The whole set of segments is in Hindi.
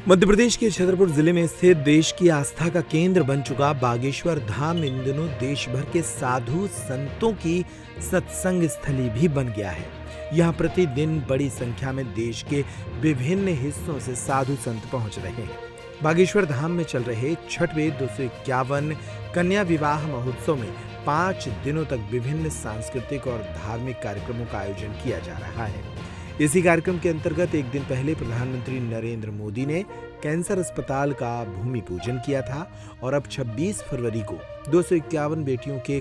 मध्य प्रदेश के छतरपुर जिले में स्थित देश की आस्था का केंद्र बन चुका बागेश्वर धाम इन दिनों देश भर के साधु संतों की सत्संग स्थली भी बन गया है। यहाँ प्रतिदिन बड़ी संख्या में देश के विभिन्न हिस्सों से साधु संत पहुंच रहे हैं। बागेश्वर धाम में चल रहे छठवें 251 कन्या विवाह महोत्सव में 5 दिनों तक विभिन्न सांस्कृतिक और धार्मिक कार्यक्रमों का आयोजन किया जा रहा है। इसी कार्यक्रम के अंतर्गत एक दिन पहले प्रधानमंत्री नरेंद्र मोदी ने कैंसर अस्पताल का भूमि पूजन किया था और अब 26 फरवरी को 251 बेटियों के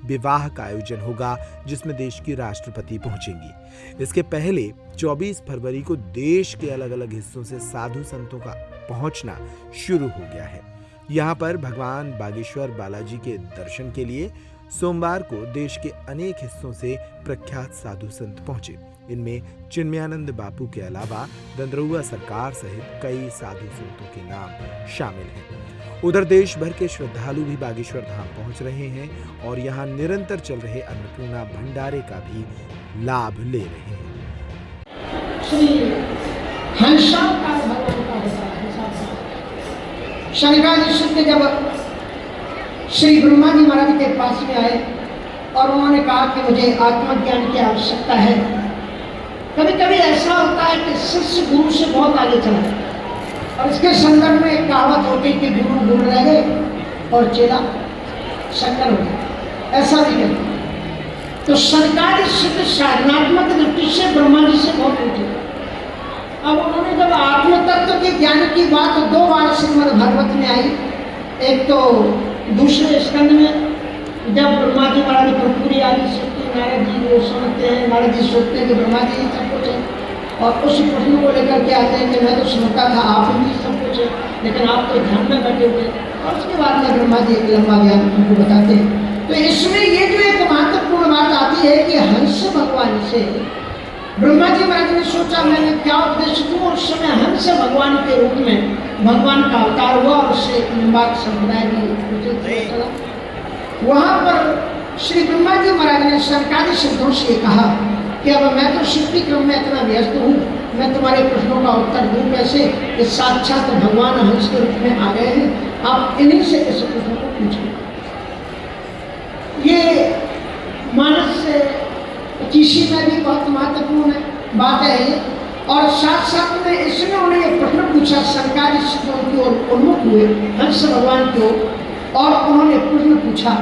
विवाह का आयोजन होगा, जिसमें देश की राष्ट्रपति पहुंचेंगी। इसके पहले 24 फरवरी को देश के अलग अलग हिस्सों से साधु संतों का पहुंचना शुरू हो गया है। यहाँ पर भगवान बागेश्वर बालाजी के दर्शन के लिए सोमवार को देश के अनेक हिस्सों से प्रख्यात साधु संत पहुंचे। इनमें चिन्मयानंद बापू के अलावा दंदरउआ सरकार सहित कई साधु संतों के नाम शामिल हैं। उधर देश भर के श्रद्धालु भी बागेश्वर धाम पहुंच रहे हैं और यहां निरंतर चल रहे अन्नपूर्णा भंडारे का भी लाभ ले रहे हैं। शंकराचार्य जब श्री ब्रह्मा जी महाराज के पास में आए और उन्होंने कहा कि मुझे आत्मज्ञान की आवश्यकता है। कभी कभी ऐसा होता है कि शिष्य गुरु से बहुत आगे चला जाता और इसके संदर्भ में एक कहावत होती है कि गुरु रह गए और चेला शंकर हो गया, ऐसा भी कहते हैं। तो सरकारी सिद्ध साधनात्मक दृष्टि से ब्रह्मा जी से बहुत ऊंचे। अब उन्होंने जब आत्म तत्व के ज्ञान की बात 2 बार श्रीमद् भागवत में आई, एक तो दूसरे स्कंद में जब ब्रह्मा जी महाराज पर पूरी आदि शक्ति नारद जी वो समझते हैं, नारद जी सोचते हैं कि ब्रह्मा जी सब कुछ है और उस प्रश्न को लेकर के आते हैं कि मैं तो समझता था आप ही सब कुछ है, लेकिन आप तो ध्यान में बैठे हुए। और उसके बाद में ब्रह्मा जी एक लंबा ज्ञान उनको बताते हैं। तो इसमें ये जो एक महत्वपूर्ण बात आती है कि हंस भगवान से ब्रह्मा जी महाराज ने सोचा मैंने क्या उपदेश दूं, और उस समय हंस भगवान के रूप में भगवान का अवतार हुआ और उससे निम्बार्क संप्रदाय भी चला। वहाँ पर श्री ब्रह्मा जी महाराज ने सरकारी शब्दों से कहा कि अब मैं तो सृष्टि क्रम में इतना व्यस्त हूँ, मैं तुम्हारे प्रश्नों का उत्तर दूँ कैसे? कि साक्षात भगवान हंस के रूप में आ गए हैं, आप इन्हीं से इस प्रश्नों को पूछें। ये मानस 25 में भी बहुत महत्वपूर्ण बात है और साथ साथ में इसमें उन्हें एक प्रश्न पूछा, सरकारी शब्दों की ओर उन्मुख हुए हंस भगवान की ओर और उन्होंने प्रश्न पूछा